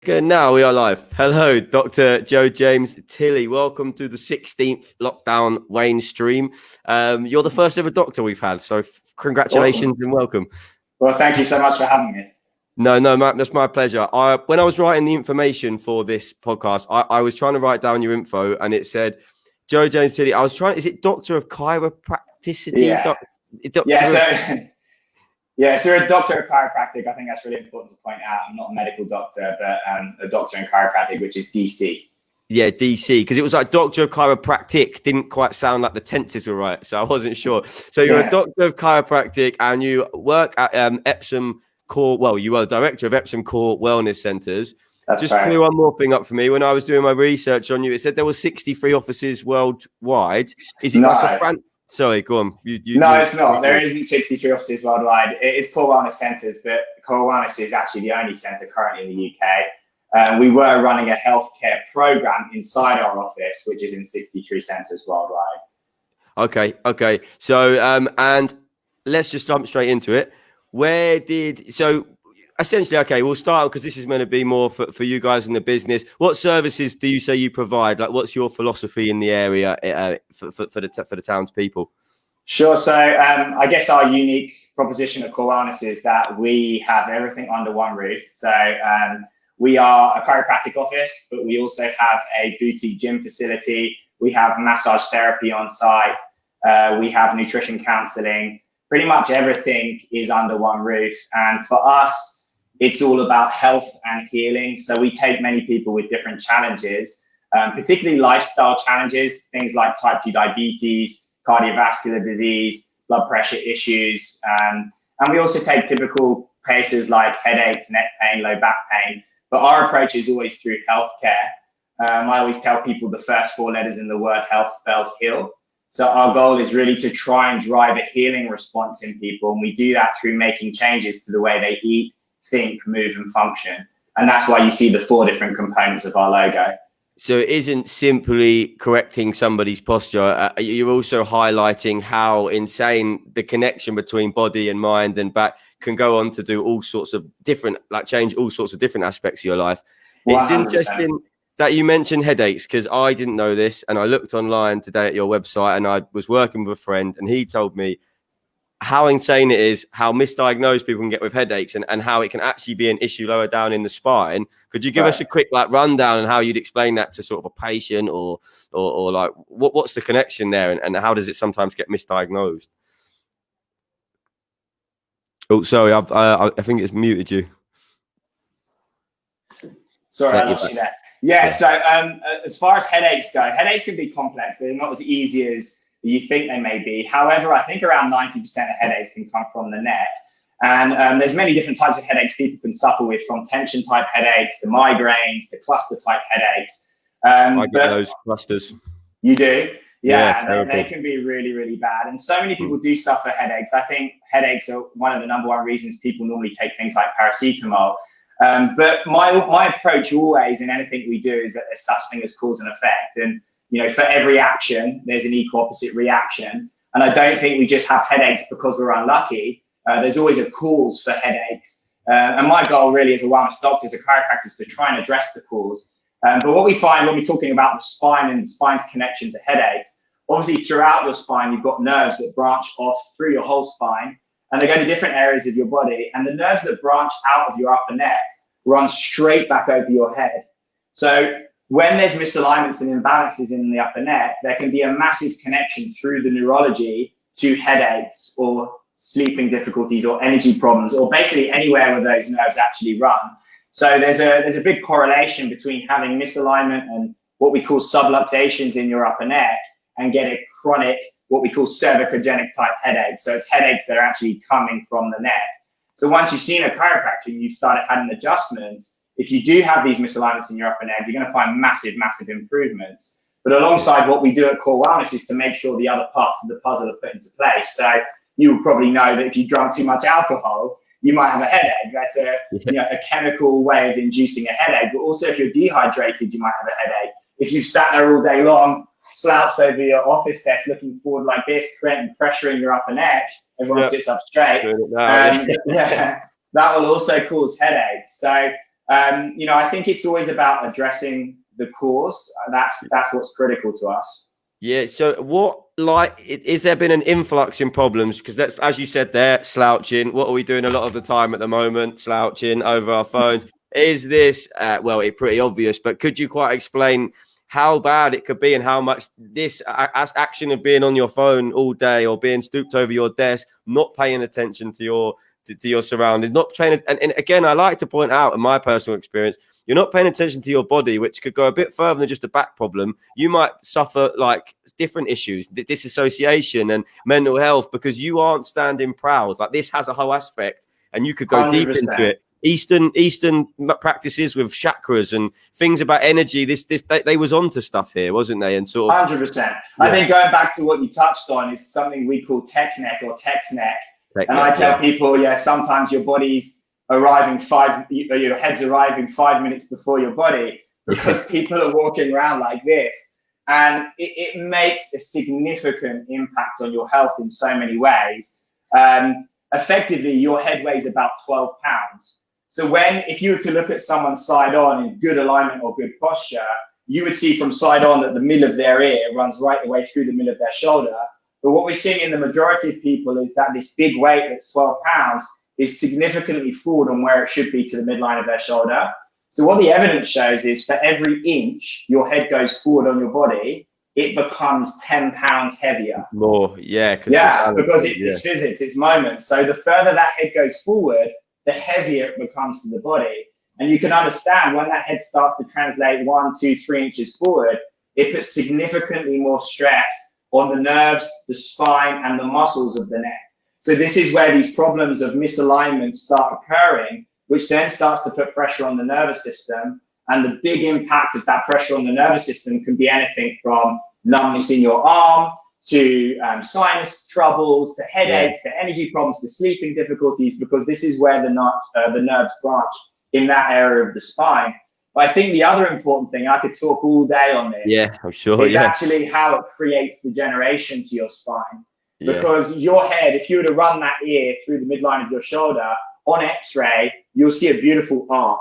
Good, now we are live. Hello, Dr. Joe James Tilley. Welcome to the 16th lockdown Wayne stream. You're the first ever doctor we've had, so congratulations Awesome. and welcome. Well, thank you so much for having me. No, that's my pleasure. When I was writing the information for this podcast, I was trying to write down your info and it said, Joe James Tilley. Is it Doctor of Chiropracticity? So a doctor of chiropractic. I think that's really important to point out. I'm not a medical doctor, but a doctor in chiropractic, which is DC. Yeah, DC, because it was like Doctor of Chiropractic didn't quite sound like the tenses were right, so I wasn't sure. So you're a Doctor of Chiropractic and you work at Epsom Core. Well, you are the director of Epsom Core Wellness Centres. That's Just right. clear one more thing up for me. When I was doing my research on you, it said there were 63 offices worldwide. Is it like a Sorry, go on. It's not. There isn't 63 offices worldwide. It's Core Wellness Centres, but Core Wellness is actually the only centre currently in the UK. We were running a healthcare program inside our office, which is in 63 centres worldwide. Okay. So, and let's just jump straight into it. Essentially, okay, we'll start because this is going to be more for you guys in the business. What services do you say you provide? Like, what's your philosophy in the area for the townspeople? Sure. So I guess our unique proposition at Core Wellness is that we have everything under one roof. So we are a chiropractic office, but we also have a boutique gym facility. We have massage therapy on site. We have nutrition counseling. Pretty much everything is under one roof. And for us, it's all about health and healing. So we take many people with different challenges, particularly lifestyle challenges, things like type 2 diabetes, cardiovascular disease, blood pressure issues. And we also take typical cases like headaches, neck pain, low back pain. But our approach is always through healthcare. I always tell people the first 4 letters in the word health spells heal. So our goal is really to try and drive a healing response in people. And we do that through making changes to the way they eat, think, move, and function. And that's why you see the 4 different components of our logo. So it isn't simply correcting somebody's posture. You're also highlighting how insane the connection between body and mind and back can go on to do all sorts of different, change all sorts of different aspects of your life. 100%. It's interesting that you mentioned headaches because I didn't know this. And I looked online today at your website and I was working with a friend and he told me how insane it is, how misdiagnosed people can get with headaches and how it can actually be an issue lower down in the spine. Could you give us a quick rundown on how you'd explain that to sort of a patient or like what's the connection there and how does it sometimes get misdiagnosed? Oh, sorry, I think it's muted you. Sorry, I lost you there. Yeah, so as far as headaches go, headaches can be complex. They're not as easy as you think they may be. However, I think around 90% of headaches can come from the neck. And there's many different types of headaches people can suffer with, from tension type headaches to migraines to cluster type headaches. I get those clusters. You do? Yeah, they can be really, really bad. And so many people do suffer headaches. I think headaches are one of the number one reasons people normally take things like paracetamol. But my approach always in anything we do is that there's such thing as cause and effect. And for every action, there's an equal opposite reaction. And I don't think we just have headaches because we're unlucky. There's always a cause for headaches. And my goal really as a wellness doctor, as a chiropractor, is to try and address the cause. But what we find when we're talking about the spine and the spine's connection to headaches, obviously throughout your spine, you've got nerves that branch off through your whole spine, and they go to different areas of your body. And the nerves that branch out of your upper neck run straight back over your head. So when there's misalignments and imbalances in the upper neck, there can be a massive connection through the neurology to headaches or sleeping difficulties or energy problems, or basically anywhere where those nerves actually run. So there's a big correlation between having misalignment and what we call subluxations in your upper neck and getting chronic, what we call cervicogenic type headaches. So it's headaches that are actually coming from the neck. So once you've seen a chiropractor and you've started having adjustments, if you do have these misalignments in your upper neck, you're going to find massive, massive improvements. But alongside what we do at Core Wellness is to make sure the other parts of the puzzle are put into place. So you will probably know that if you drank too much alcohol, you might have a headache. That's a chemical way of inducing a headache. But also if you're dehydrated, you might have a headache. If you've sat there all day long, slouched over your office desk, looking forward like this, creating pressure in your upper neck, everyone sits up straight. That will also cause headaches. So You know, I think it's always about addressing the cause. That's what's critical to us. Yeah. So what, like, is there been an influx in problems? Because that's, as you said there, slouching. What are we doing a lot of the time at the moment? Slouching over our phones. Is this, well, it's pretty obvious, but could you quite explain how bad it could be and how much this action of being on your phone all day or being stooped over your desk, not paying attention to your surroundings, not paying, and again, I like to point out in my personal experience, you're not paying attention to your body, which could go a bit further than just a back problem. You might suffer like different issues, disassociation and mental health, because you aren't standing proud. Like, this has a whole aspect, and you could go 100%. deep into it. Eastern practices with chakras and things about energy. They was onto stuff here, wasn't they? And sort of 100%. Yeah. I think going back to what you touched on is something we call tech neck or text neck. And I tell people, sometimes your body's arriving your head's arriving 5 minutes before your body, because people are walking around like this, and it makes a significant impact on your health in so many ways. Effectively, your head weighs about 12 pounds. So if you were to look at someone side on in good alignment or good posture, you would see from side on that the middle of their ear runs right the way through the middle of their shoulder. But what we're seeing in the majority of people is that this big weight that's 12 pounds is significantly forward on where it should be to the midline of their shoulder. So what the evidence shows is for every inch your head goes forward on your body, it becomes 10 pounds heavier. More, yeah. Because it's physics, it's moments. So the further that head goes forward, the heavier it becomes to the body. And you can understand when that head starts to translate 1, 2, 3 inches forward, it puts significantly more stress on the nerves, the spine, and the muscles of the neck. So this is where these problems of misalignment start occurring, which then starts to put pressure on the nervous system. And the big impact of that pressure on the nervous system can be anything from numbness in your arm to sinus troubles, to headaches, to energy problems, to sleeping difficulties, because this is where the nerves branch in that area of the spine. But I think the other important thing, I could talk all day on this, I'm sure, is actually how it creates degeneration to your spine. Because your head, if you were to run that ear through the midline of your shoulder on X-ray, you'll see a beautiful arc.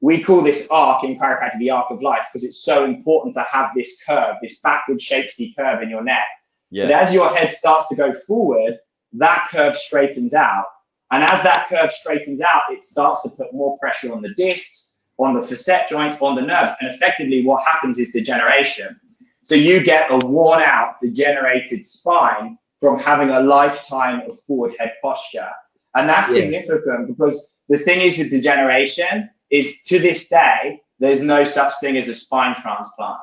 We call this arc in chiropractic the arc of life, because it's so important to have this curve, this backward shapesy curve in your neck. But as your head starts to go forward, that curve straightens out. And as that curve straightens out, it starts to put more pressure on the discs, on the facet joints, on the nerves. And effectively what happens is degeneration. So you get a worn out, degenerated spine from having a lifetime of forward head posture. And that's significant, because the thing is with degeneration is, to this day, there's no such thing as a spine transplant.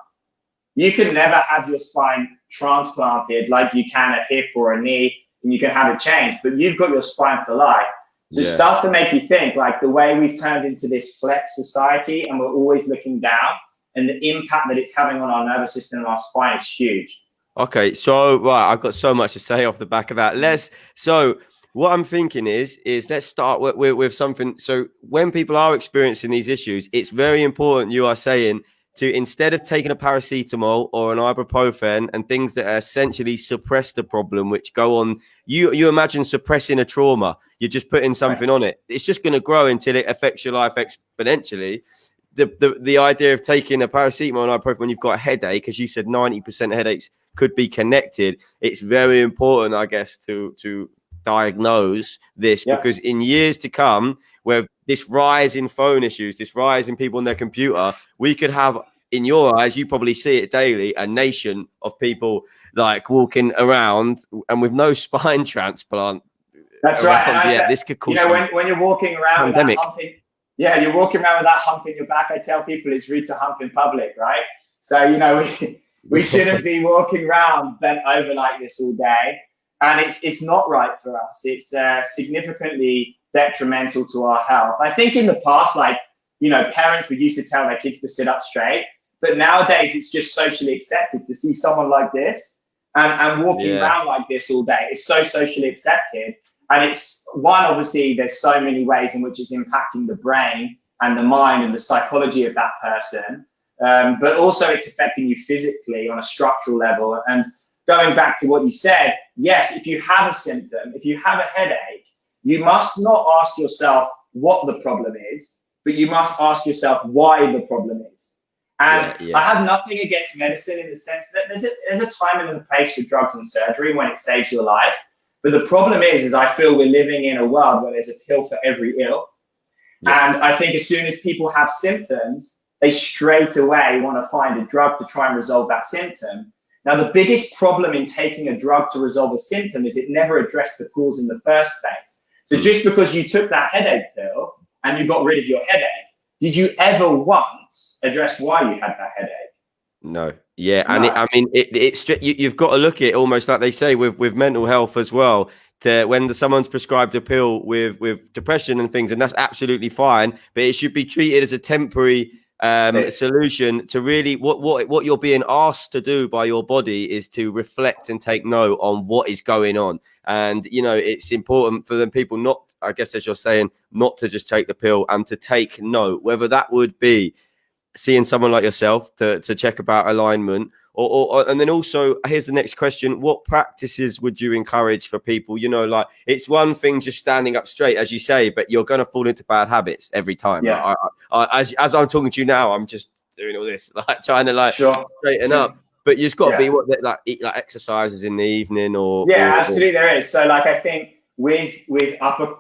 You can never have your spine transplanted like you can a hip or a knee, and you can have it changed, but you've got your spine for life. So it starts to make you think, like, the way we've turned into this flex society and we're always looking down, and the impact that it's having on our nervous system and our spine is huge. Okay, so right, I've got so much to say off the back of that. So what I'm thinking is let's start with something. So when people are experiencing these issues, it's very important, you are saying, to, instead of taking a paracetamol or an ibuprofen and things that essentially suppress the problem, which go on, you imagine suppressing a trauma, you're just putting something on it. It's just going to grow until it affects your life exponentially. The idea of taking a paracetamol and ibuprofen when you've got a headache, as you said, 90% of headaches could be connected. It's very important, I guess, to diagnose this, because in years to come, where this rise in phone issues, this rise in people on their computer, we could have, in your eyes, you probably see it daily, a nation of people like walking around and with no spine transplant. That's right. This could cause, when you're walking around with that humping, you're walking around with that hump in your back. I tell people it's rude to hump in public, right? So, we shouldn't be walking around bent over like this all day. And it's not right for us. It's significantly detrimental to our health. I think in the past, parents would used to tell their kids to sit up straight, but nowadays it's just socially accepted to see someone like this and walking around like this all day. It's so socially accepted. And it's obviously, there's so many ways in which it's impacting the brain and the mind and the psychology of that person. But also it's affecting you physically on a structural level. And going back to what you said, yes, if you have a symptom, if you have a headache, you must not ask yourself what the problem is. but you must ask yourself why the problem is. And I have nothing against medicine in the sense that there's a time and a place for drugs and surgery when it saves your life. But the problem is I feel we're living in a world where there's a pill for every ill. And I think as soon as people have symptoms, they straight away want to find a drug to try and resolve that symptom. Now, the biggest problem in taking a drug to resolve a symptom is it never addressed the cause in the first place. So just because you took that headache pill and you got rid of your headache, did you ever once address why you had that headache? No. Yeah. And it's you've got to look at it almost like they say with mental health as well. To when someone's prescribed a pill with depression and things, and that's absolutely fine, but it should be treated as a temporary solution to really what you're being asked to do by your body is to reflect and take note on what is going on. And it's important for them people not, I guess, as you're saying, not to just take the pill and to take note, whether that would be seeing someone like yourself to check about alignment, or and then also here's the next question: what practices would you encourage for people? Like, it's one thing just standing up straight, as you say, but you're going to fall into bad habits every time. Yeah. As I'm talking to you now, I'm just doing all this, like trying to straighten up. But you've got to be eat like exercises in the evening, or absolutely there is. So like I think with upper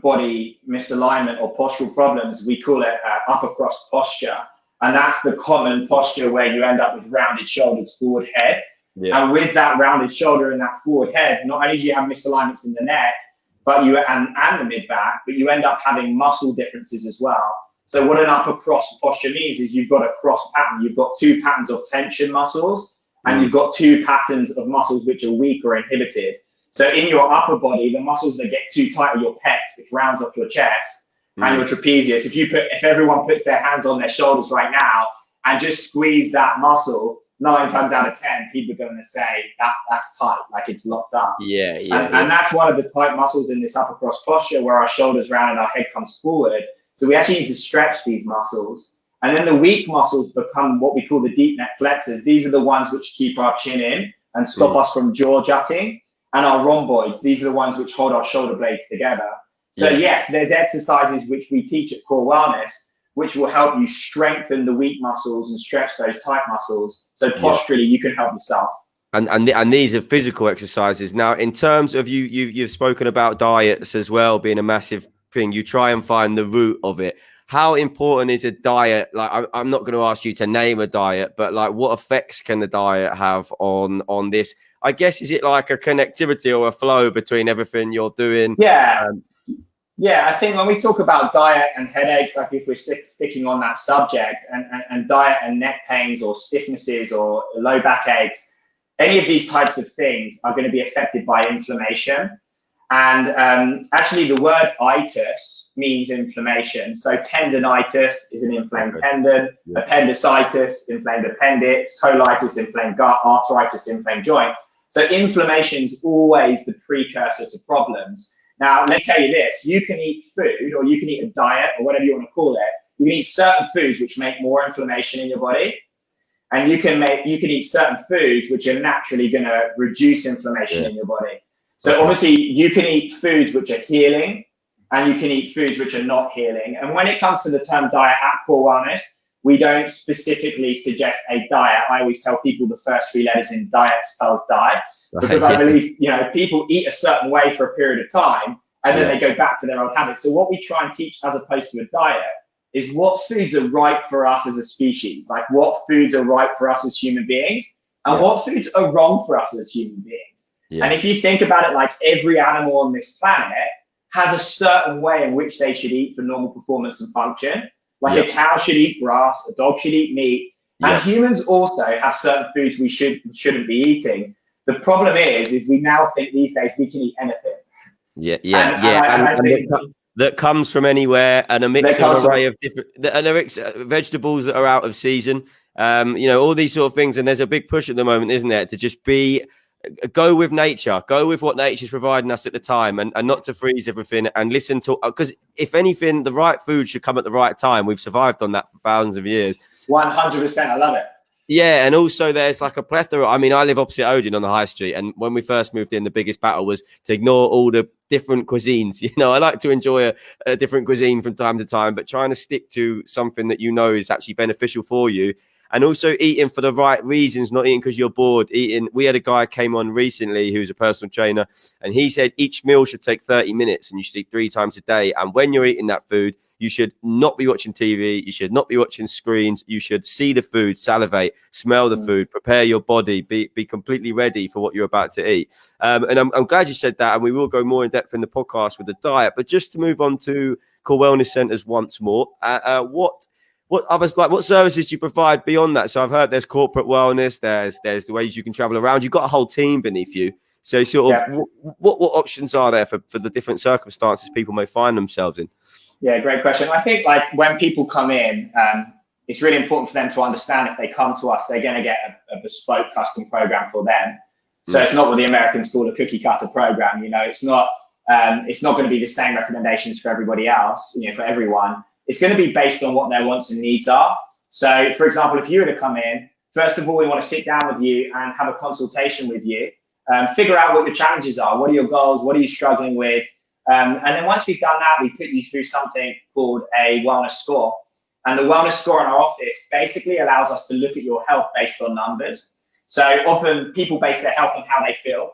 body misalignment or postural problems, we call it upper cross posture. And that's the common posture where you end up with rounded shoulders, forward head. Yeah. And with that rounded shoulder and that forward head, not only do you have misalignments in the neck, but and the mid back, but you end up having muscle differences as well. So what an upper cross posture means is you've got a cross pattern. You've got two patterns of tension muscles, and you've got two patterns of muscles which are weak or inhibited. So in your upper body, the muscles that get too tight are your pecs, which rounds off your chest, and your trapezius. If everyone puts their hands on their shoulders right now and just squeeze that muscle, 9 times out of 10, people are going to say that's tight, like it's locked up. And that's one of the tight muscles in this upper cross posture, where our shoulders round and our head comes forward. So we actually need to stretch these muscles. And then the weak muscles become what we call the deep neck flexors. These are the ones which keep our chin in and stop us from jaw jutting. And our rhomboids, these are the ones which hold our shoulder blades together. So yes, there's exercises which we teach at Core Wellness, which will help you strengthen the weak muscles and stretch those tight muscles. So posturally, you can help yourself. And these are physical exercises. Now, in terms of you've spoken about diets as well being a massive thing. You try and find the root of it. How important is a diet? Like, I'm not going to ask you to name a diet, but like, what effects can the diet have on this? I guess, is it like a connectivity or a flow between everything you're doing? Yeah, I think when we talk about diet and headaches, like if we're sticking on that subject, and diet and neck pains or stiffnesses or low back aches, any of these types of things are going to be affected by inflammation. And actually the word itis means inflammation. So tendinitis is an inflamed tendon, appendicitis, inflamed appendix, colitis, inflamed gut, arthritis, inflamed joint. So inflammation is always the precursor to problems. Now, let me tell you this, you can eat food, or you can eat a diet, or whatever you want to call it. You can eat certain foods which make more inflammation in your body. And you can eat certain foods which are naturally going to reduce inflammation in your body. So obviously you can eat foods which are healing, and you can eat foods which are not healing. And when it comes to the term diet at Core Wellness, we don't specifically suggest a diet. I always tell people the first 3 letters in diet spells die, because I believe, people eat a certain way for a period of time, and then they go back to their old habits. So what we try and teach, as opposed to a diet, is what foods are right for us as a species, like what foods are right for us as human beings, and what foods are wrong for us as human beings. And if you think about it, like every animal on this planet has a certain way in which they should eat for normal performance and function. Like a cow should eat grass, a dog should eat meat, and humans also have certain foods we shouldn't be eating. The problem is we now think these days we can eat anything. That comes from anywhere, and a mix of array of different, and there are vegetables that are out of season. All these sort of things, and there's a big push at the moment, isn't there, to just go with nature, go with what nature's providing us at the time, and not to freeze everything, and listen to, because if anything, the right food should come at the right time. We've survived on that for thousands of years. 100%, I love it. Yeah, and also there's like a plethora. I mean, I live opposite Odeon on the high street, and when we first moved in, the biggest battle was to ignore all the different cuisines. You know, I like to enjoy a different cuisine from time to time, but trying to stick to something that you know is actually beneficial for you, and also eating for the right reasons, not eating because you're bored. Eating. We had a guy came on recently who's a personal trainer, and he said each meal should take 30 minutes, and you should eat 3 times a day. And when you're eating that food, you should not be watching TV. You should not be watching screens. You should see the food, salivate, smell the food, prepare your body, be completely ready for what you're about to eat. And I'm glad you said that. And we will go more in depth in the podcast with the diet. But just to move on to core wellness centers once more, what others, like, what services do you provide beyond that? So I've heard there's corporate wellness. There's the ways you can travel around. You've got a whole team beneath you. So sort of what options are there for the different circumstances people may find themselves in? Yeah, great question. I think like when people come in, it's really important for them to understand if they come to us, they're going to get a bespoke custom program for them. So it's not what the Americans call a cookie cutter program. You know, it's not going to be the same recommendations for everybody else, you know, for everyone. It's going to be based on what their wants and needs are. So for example, if you were to come in, first of all, we want to sit down with you and have a consultation with you, figure out what your challenges are. What are your goals? What are you struggling with? And then once we've done that, we put you through something called a wellness score. And the wellness score in our office basically allows us to look at your health based on numbers. So often people base their health on how they feel,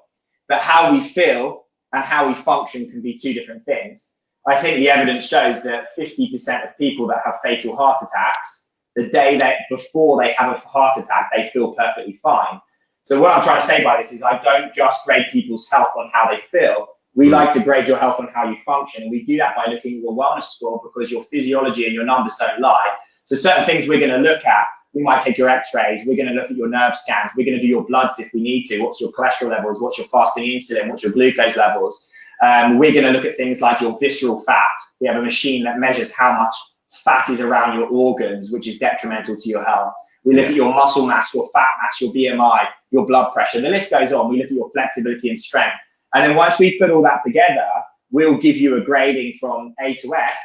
but how we feel and how we function can be 2 different things. I think the evidence shows that 50% of people that have fatal heart attacks, the day before they have a heart attack, they feel perfectly fine. So what I'm trying to say by this is I don't just grade people's health on how they feel. We like to grade your health on how you function. And we do that by looking at your wellness score because your physiology and your numbers don't lie. So certain things we're going to look at, we might take your x-rays, we're going to look at your nerve scans, we're going to do your bloods if we need to. What's your cholesterol levels? What's your fasting insulin? What's your glucose levels? We're going to look at things like your visceral fat. We have a machine that measures how much fat is around your organs, which is detrimental to your health. We look at your muscle mass, your fat mass, your BMI, your blood pressure. The list goes on. We look at your flexibility and strength. And then once we put all that together, we'll give you a grading from A to F,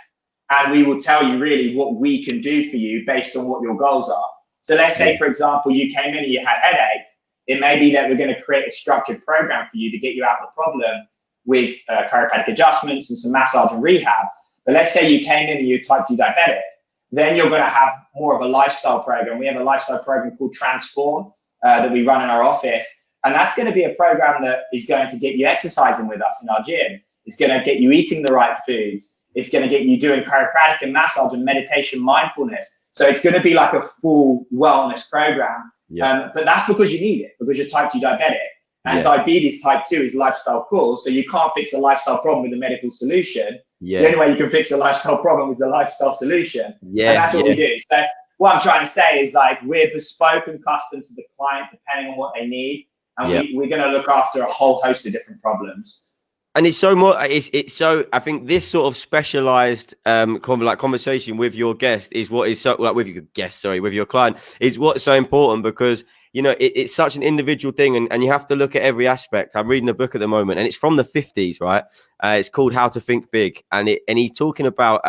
and we will tell you really what we can do for you based on what your goals are. So let's say, for example, you came in and you had headaches. It may be that we're going to create a structured program for you to get you out of the problem with chiropractic adjustments and some massage and rehab. But let's say you came in and you're type 2 diabetic. Then you're going to have more of a lifestyle program. We have a lifestyle program called Transform that we run in our office. And that's going to be a program that is going to get you exercising with us in our gym. It's going to get you eating the right foods. It's going to get you doing chiropractic and massage and meditation, mindfulness. So it's going to be like a full wellness program. But that's because you need it, because you're type 2 diabetic. And diabetes type 2 is lifestyle cause. So you can't fix a lifestyle problem with a medical solution. The only way you can fix a lifestyle problem is a lifestyle solution. And that's what we do. So what I'm trying to say is like we're bespoke and custom to the client depending on what they need. And we're going to look after a whole host of different problems. And it's so more. It's so. I think this sort of specialized conversation with your guest is what is so like with your guest. Sorry, with your client is what's so important because you know it's such an individual thing, and you have to look at every aspect. I'm reading a book at the moment, and it's from the 50s, right? It's called How to Think Big, and he's talking about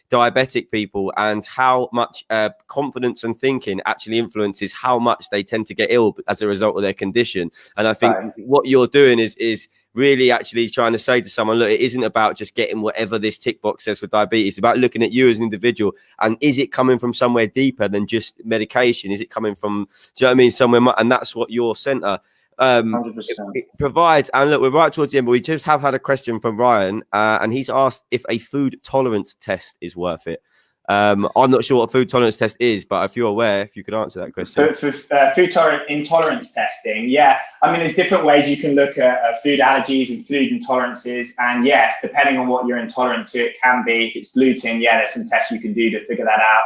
diabetic people and how much confidence and thinking actually influences how much they tend to get ill as a result of their condition. And I think what you're doing is really actually trying to say to someone, look, it isn't about just getting whatever this tick box says for diabetes. It's about looking at you as an individual. And is it coming from somewhere deeper than just medication? Is it coming from, do you know what I mean? Somewhere, and that's what your center it provides. And look, we're right towards the end, but we just have had a question from Ryan, and he's asked if a food tolerance test is worth it. I'm not sure what a food tolerance test is, but if you're aware, if you could answer that question. For food intolerance testing, I mean, there's different ways you can look at food allergies and food intolerances. And yes, depending on what you're intolerant to, it can be, if it's gluten, there's some tests you can do to figure that out.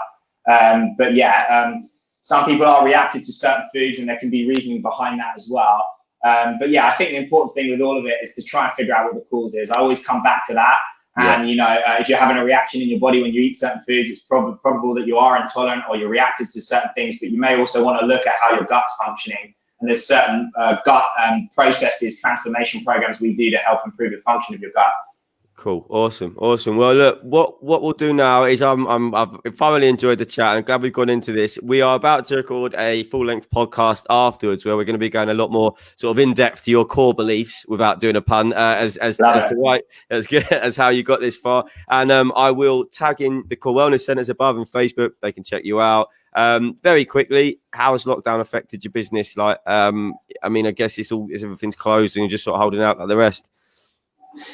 Some people are reactive to certain foods and there can be reasoning behind that as well. I think the important thing with all of it is to try and figure out what the cause is. I always come back to that. And, if you're having a reaction in your body when you eat certain foods, it's probable that you are intolerant or you're reactive to certain things, but you may also want to look at how your gut's functioning. And there's certain gut processes, transformation programs we do to help improve the function of your gut. Cool. Awesome. Well, look, what we'll do now is I've thoroughly enjoyed the chat. I'm glad we've gone into this. We are about to record a full-length podcast afterwards where we're going to be going a lot more sort of in-depth to your core beliefs, without doing a pun, as to why, as good as how you got this far. And I will tag in the core wellness centers above on Facebook. They can check you out. Very quickly, how has lockdown affected your business? Like, I mean, I guess everything's closed and you're just sort of holding out like the rest.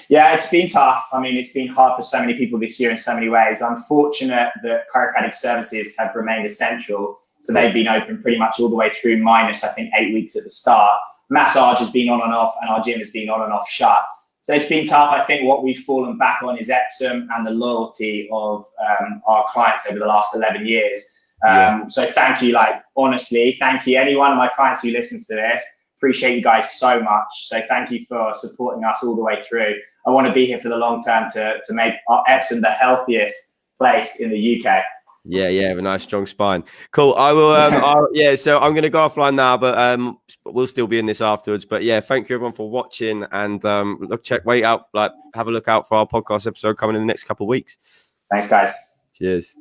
Yeah, it's been tough. I mean, it's been hard for so many people this year in so many ways. I'm fortunate that chiropractic services have remained essential. So they've been open pretty much all the way through, minus, I think, 8 weeks at the start. Massage has been on and off, and our gym has been on and off shut. So it's been tough. I think what we've fallen back on is Epsom and the loyalty of our clients over the last 11 years. So thank you, honestly, thank you. Any one of my clients who listens to this, appreciate you guys so much. So thank you for supporting us all the way through. I want to be here for the long term to make our Epsom the healthiest place in the UK. Yeah, have a nice strong spine. Cool. I will. So I'm going to go offline now, but we'll still be in this afterwards. But yeah, thank you everyone for watching, and have a look out for our podcast episode coming in the next couple of weeks. Thanks, guys. Cheers.